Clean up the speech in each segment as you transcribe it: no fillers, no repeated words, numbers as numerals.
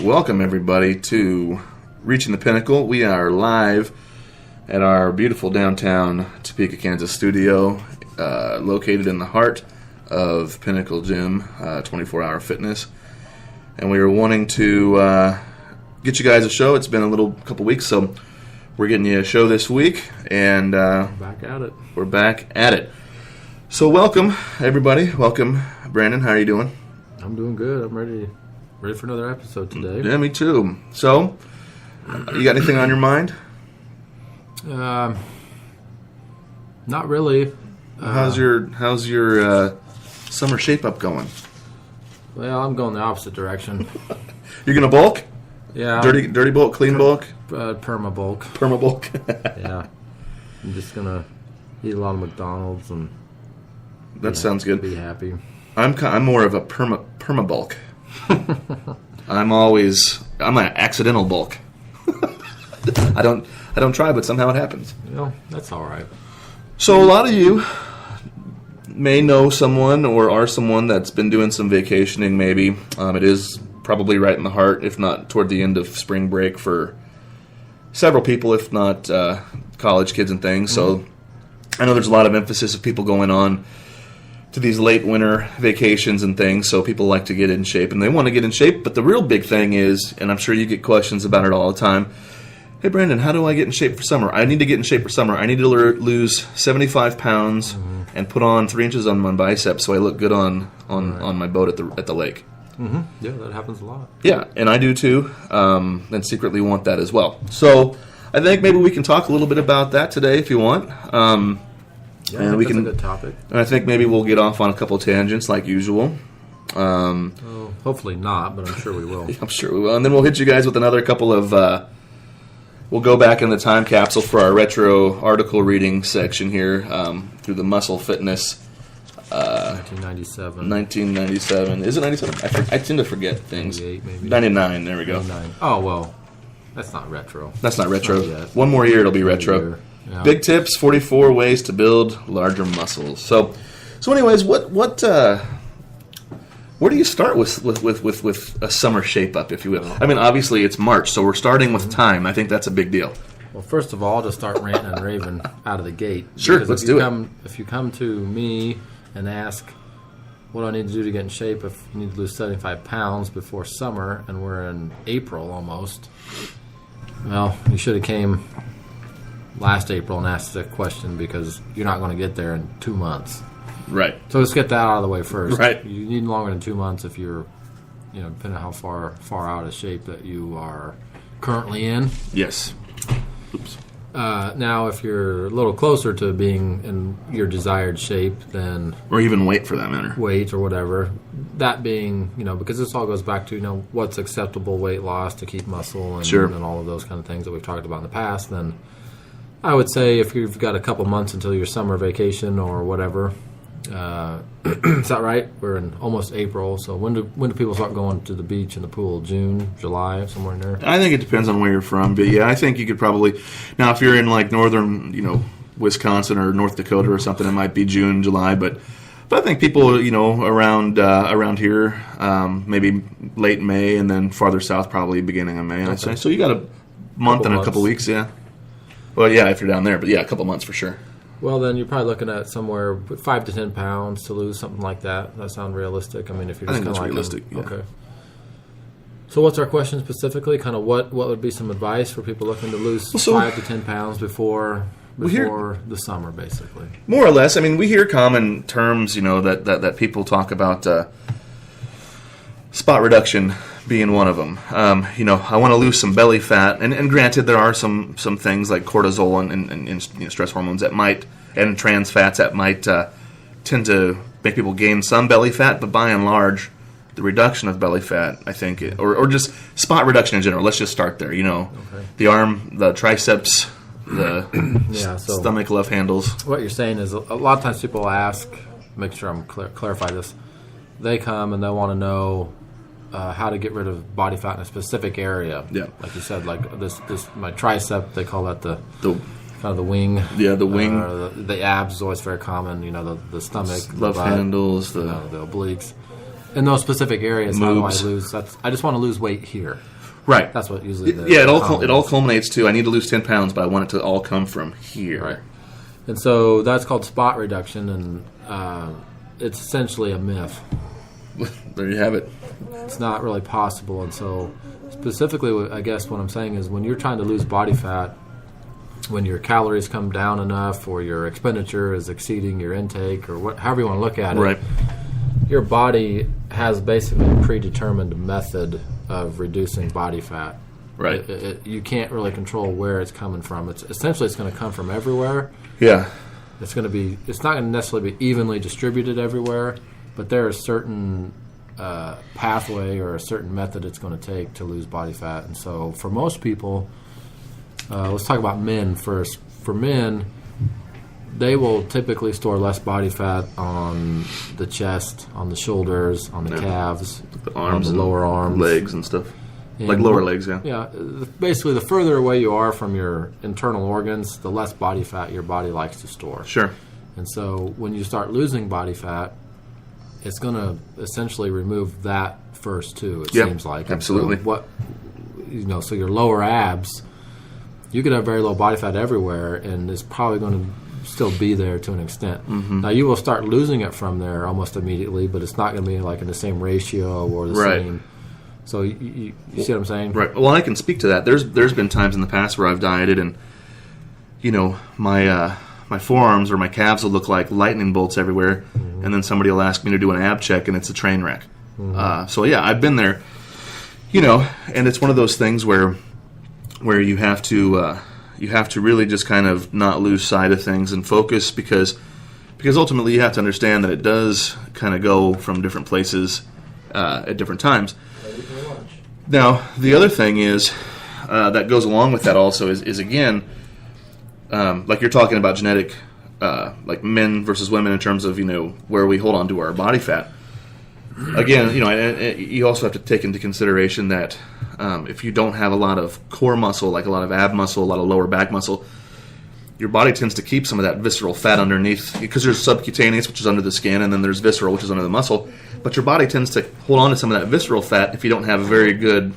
Welcome, everybody, to Reaching the Pinnacle. We are live at our beautiful downtown Topeka, Kansas studio, located in the heart of Pinnacle Gym, 24-hour fitness. And we were wanting to get you guys a show. It's been a couple weeks, so we're getting you a show this week. And back at it. We're back at it. So welcome, everybody. Welcome, Brandon. How are you doing? I'm doing good. I'm ready for another episode today. Yeah, me too. So, you got anything on your mind? Not really. How's your summer shape-up going? Well, I'm going the opposite direction. You're going to bulk? Yeah. Dirty bulk, clean bulk? Perma bulk. Perma bulk? Yeah. I'm just going to eat a lot of McDonald's and sounds good. Be happy. I'm more of a perma bulk. I'm an accidental bulk. I don't try, but somehow it happens. That's all right. So a lot of you may know someone or are someone that's been doing some vacationing maybe. It is probably right in the heart, if not toward the end of spring break for several people, if not college kids and things. Mm-hmm. So I know there's a lot of emphasis of people going on to these late winter vacations and things, so people like to get in shape, and they want to get in shape, but the real big thing is, and I'm sure you get questions about it all the time, hey Brandon, how do I get in shape for summer? I need to get in shape for summer. I need to lose 75 pounds and put on 3 inches on my biceps so I look good on my boat at the lake. Mm-hmm. Yeah, that happens a lot. Yeah, and I do too, and secretly want that as well. So I think maybe we can talk a little bit about that today if you want. Yeah, and that's a good topic. And I think maybe we'll get off on a couple tangents like usual. Hopefully not, but I'm sure we will. I'm sure we will. And then we'll hit you guys with another couple of... we'll go back in the time capsule for our retro article reading section here through the Muscle Fitness. 1997. Is it 97? I tend to forget things. 98 maybe. 99, there we go. 99. Oh, well, that's not retro. That's not retro. Not yet. One more year it'll be retro. Yeah. Big tips, 44 ways to build larger muscles. So anyways, where do you start with a summer shape up, if you will? I mean, obviously it's March, so we're starting with time. I think that's a big deal. Well, first of all, I'll just start ranting and raving out of the gate. Sure, let's do it. If you come to me and ask, what do I need to do to get in shape if you need to lose 75 pounds before summer, and we're in April almost, well, you should have came last April and asked that question, because you're not going to get there in 2 months. Right. So let's get that out of the way first. Right. You need longer than 2 months if you're, depending on how far out of shape that you are currently in. Yes. Oops. Now, if you're a little closer to being in your desired shape, then... Or even weight, for that matter. Weight or whatever. That being, because this all goes back to, what's acceptable weight loss to keep muscle and, sure. and all of those kind of things that we've talked about in the past, then I would say if you've got a couple months until your summer vacation or whatever, is that right? We're in almost April, so when do people start going to the beach and the pool? June, July, somewhere in there? I think it depends on where you're from, but yeah, I think you could probably... Now, if you're in like northern, Wisconsin or North Dakota or something, it might be June, July, but I think people, around here, maybe late May, and then farther south, probably beginning of May, I'd say. So you got a month and a couple weeks, yeah. Well, yeah, if you're down there, but yeah, a couple months for sure. Well, then you're probably looking at somewhere 5 to 10 pounds to lose, something like that. That sounds realistic. I mean, if you're just kind of like realistic. Yeah. Okay. So, what's our question specifically? Kind of what would be some advice for people looking to lose 5 to 10 pounds before the summer, basically? More or less. I mean, we hear common terms, that people talk about. Spot reduction being one of them. I want to lose some belly fat, and granted, there are some things like cortisol and stress hormones that might, and trans fats that might tend to make people gain some belly fat, but by and large, the reduction of belly fat, I think, or just spot reduction in general. Let's just start there. Okay. The arm, the triceps, the stomach, love handles. What you're saying is a lot of times people ask, make sure I'm clarify this. They come and they want to know how to get rid of body fat in a specific area. Yeah. Like you said, like this my tricep, they call that the kind of the wing. Yeah, the wing. The abs is always very common. The stomach, love handles, the obliques. In those specific areas, moves. How do I lose? I just want to lose weight here. Right. That's what usually it all culminates to I need to lose 10 pounds, but I want it to all come from here. Right. And so that's called spot reduction, and it's essentially a myth. There you have it. It's not really possible. And so specifically, I guess what I'm saying is when you're trying to lose body fat, when your calories come down enough or your expenditure is exceeding your intake or however you want to look at it, right. Your body has basically a predetermined method of reducing body fat. Right. You can't really control where it's coming from. It's going to come from everywhere. Yeah. It's not going to necessarily be evenly distributed everywhere, but there is certain pathway or a certain method it's going to take to lose body fat. And so for most people, let's talk about men first. For men, they will typically store less body fat on the chest, on the shoulders, on the calves, the arms, on the lower arms, legs and stuff. Like lower legs, yeah. Yeah, basically the further away you are from your internal organs, the less body fat your body likes to store. Sure. And so when you start losing body fat, it's going to essentially remove that first too, it seems like. Absolutely. So your lower abs, you could have very low body fat everywhere, and it's probably going to still be there to an extent. Mm-hmm. Now, you will start losing it from there almost immediately, but it's not going to be like in the same ratio or the same. So you see what I'm saying? Right. Well, I can speak to that. There's been times in the past where I've dieted and, my forearms or my calves will look like lightning bolts everywhere, mm-hmm. and then somebody will ask me to do an ab check, and it's a train wreck. Mm-hmm. So, yeah, I've been there, and it's one of those things where you have to really just kind of not lose sight of things and focus because ultimately you have to understand that it does kind of go from different places at different times. Now, the other thing is that goes along with that also is again, like you're talking about genetic, like men versus women in terms of, where we hold on to our body fat. Again, you also have to take into consideration that if you don't have a lot of core muscle, like a lot of ab muscle, a lot of lower back muscle, your body tends to keep some of that visceral fat underneath, because there's subcutaneous, which is under the skin, and then there's visceral, which is under the muscle. But your body tends to hold on to some of that visceral fat if you don't have a very good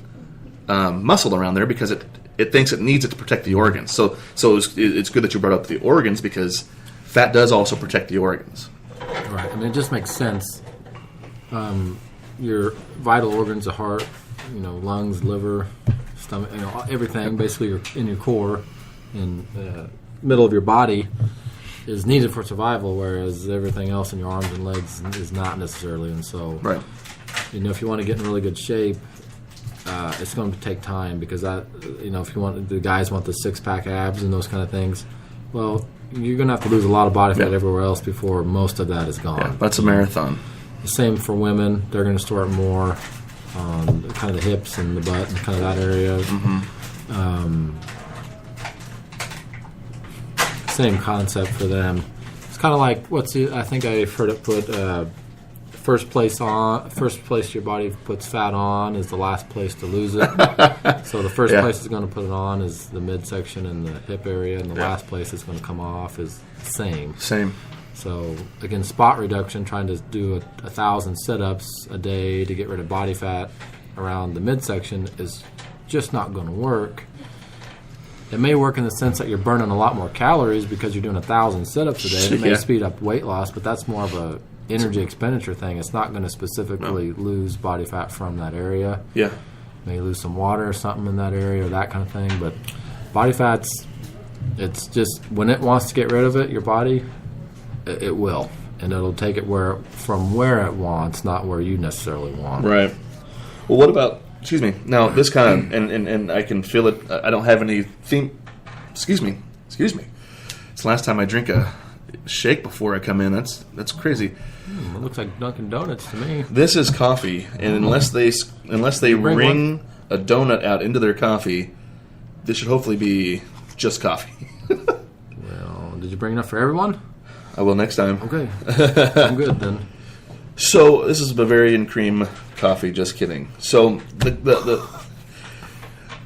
muscle around there, because it thinks it needs it to protect the organs. So it's good that you brought up the organs, because fat does also protect the organs. Right. I mean, it just makes sense. Your vital organs, the heart, lungs, liver, stomach, everything basically in your core and middle of your body is needed for survival, whereas everything else in your arms and legs is not necessarily. And so, right. If you want to get in really good shape, it's going to take time, because that, if you want, the guys want the 6-pack abs and those kind of things, well, you're going to have to lose a lot of body fat everywhere else before most of that is gone. Yeah, that's a marathon. The same for women. They're going to store it more on kind of the hips and the butt and kind of that area. Mm-hmm. Same concept for them. It's kind of like I think I've heard it put first place your body puts fat on is the last place to lose it. So the first place it's going to put it on is the midsection and the hip area, and the last place it's going to come off is the same. So again, spot reduction, trying to do 1,000 sit-ups a day to get rid of body fat around the midsection is just not going to work. It may work in the sense that you're burning a lot more calories because you're doing 1,000 sit-ups a day. It may speed up weight loss, but that's more of a energy expenditure thing. It's not going to specifically lose body fat from that area. Yeah. May lose some water or something in that area or that kind of thing. But body fat's, it's just when it wants to get rid of it, your body, it will. And it'll take it from where it wants, not where you necessarily want. Right. Well, what about... Excuse me. Now, this kind of, and I can feel it. I don't have any theme. Excuse me. It's the last time I drink a shake before I come in. That's crazy. It looks like Dunkin' Donuts to me. This is coffee, and unless they wring a donut out into their coffee, this should hopefully be just coffee. Well, did you bring enough for everyone? I will next time. Okay. I'm good then. So this is Bavarian cream coffee. Just kidding. So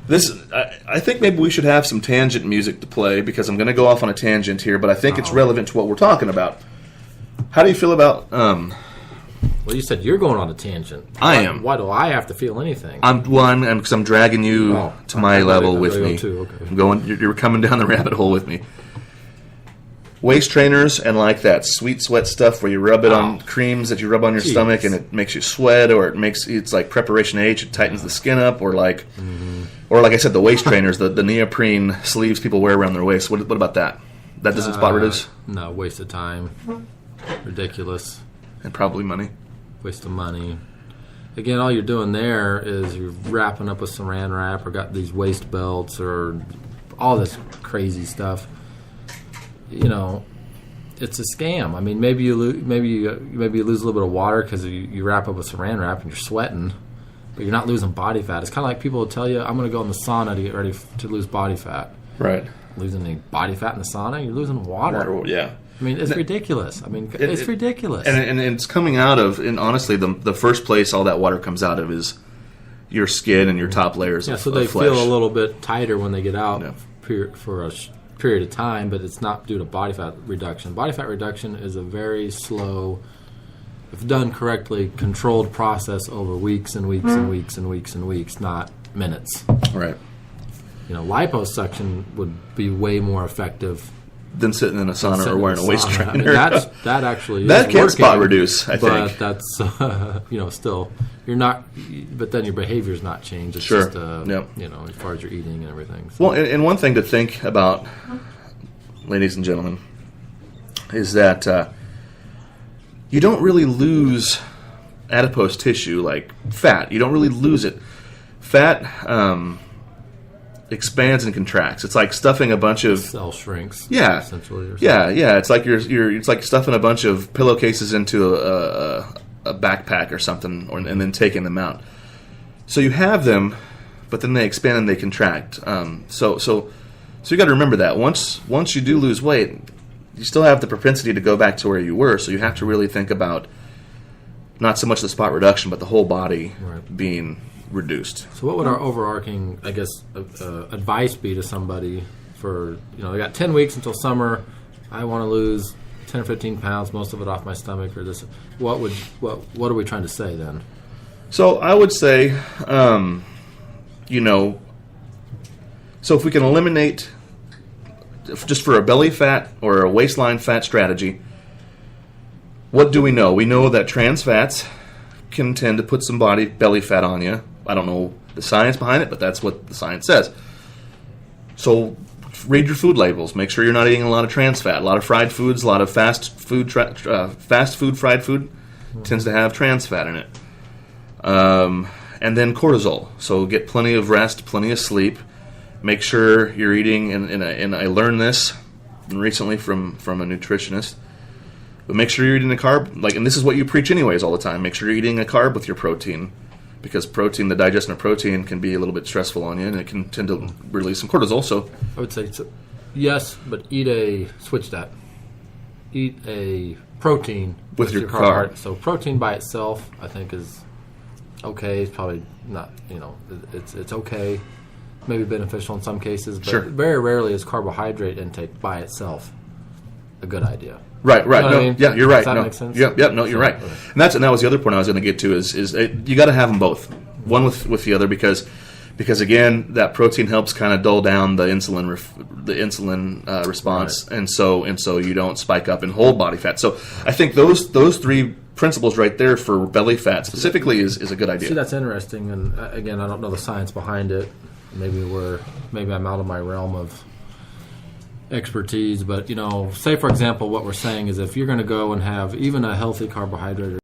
I think maybe we should have some tangent music to play, because I'm going to go off on a tangent here, but I think it's relevant to what we're talking about. How do you feel about Well, you said you're going on a tangent. I am. Why do I have to feel anything? Because I'm dragging you to my level with me. Too. Okay. I'm going. You're coming down the rabbit hole with me. Waist trainers and like that sweet sweat stuff where you rub it on creams that you rub on your stomach and it makes you sweat, or it's like preparation H, it tightens the skin up, or like I said, the waist trainers, the neoprene sleeves people wear around their waist. What about that? That doesn't spot reduce? No, waste of time. Ridiculous. And probably money. Waste of money. Again, all you're doing there is you're wrapping up with saran wrap or got these waist belts or all this crazy stuff. You know, it's a scam. I mean, maybe you lose a little bit of water because you wrap up with saran wrap and you're sweating, but you're not losing body fat. It's kind of like people will tell you, "I'm going to go in the sauna to get ready to lose body fat." Right. Losing any body fat in the sauna? You're losing water. Yeah. I mean, it's ridiculous. I mean, it's ridiculous. And it's coming out of, and honestly, the first place all that water comes out of is your skin and your top layers of flesh. Yeah, so they feel a little bit tighter when they get out for a period of time, but it's not due to body fat reduction. Body fat reduction is a very slow, if done correctly, controlled process over weeks and weeks and weeks and weeks and weeks, not minutes. Right. You know, liposuction would be way more effective than sitting in a sauna or wearing a waist trainer. I mean, that actually that is can working, spot reduce, I think. But that's still you're not. But then your behavior's not changed. It's sure. Just as far as your eating and everything. So. Well, and one thing to think about, ladies and gentlemen, is that you don't really lose adipose tissue like fat. You don't really lose it. Fat expands and contracts. It's like stuffing a bunch of cell shrinks. Yeah, essentially. Or yeah. It's like it's like stuffing a bunch of pillowcases into a backpack or something, and then taking them out. So you have them, but then they expand and they contract. So you got to remember that once you do lose weight, you still have the propensity to go back to where you were. So you have to really think about not so much the spot reduction, but the whole body being reduced. So what would our overarching, I guess, advice be to somebody for, they got 10 weeks until summer, I want to lose 10 or 15 pounds, most of it off my stomach or this. What are we trying to say then? So I would say, so if we can eliminate, just for a belly fat or a waistline fat strategy, what do we know? We know that trans fats can tend to put some belly fat on you. I don't know the science behind it, but that's what the science says. So read your food labels. Make sure you're not eating a lot of trans fat. A lot of fried foods, a lot of fast food fried food tends to have trans fat in it. And then cortisol. So get plenty of rest, plenty of sleep. Make sure you're eating, and I learned this recently from a nutritionist, but make sure you're eating a carb, and this is what you preach anyways all the time. Make sure you're eating a carb with your protein, because protein, the digestion of protein, can be a little bit stressful on you, and it can tend to release some cortisol. So I would say yes, but switch that. Eat a protein with your carb. So protein by itself, I think, is okay. It's probably not, it's okay. Maybe beneficial in some cases, but very rarely is carbohydrate intake by itself a good idea. Right. You know No, I mean? yeah, you're right. Does that make sense? Yep. No, you're right. And that was the other point I was going to get to is you got to have them both, one with the other, because again, that protein helps kind of dull down the insulin response, and so you don't spike up in whole body fat. So I think those three principles right there for belly fat specifically is a good idea. See, that's interesting, and again, I don't know the science behind it. Maybe I'm out of my realm of expertise, but say for example, what we're saying is if you're going to go and have even a healthy carbohydrate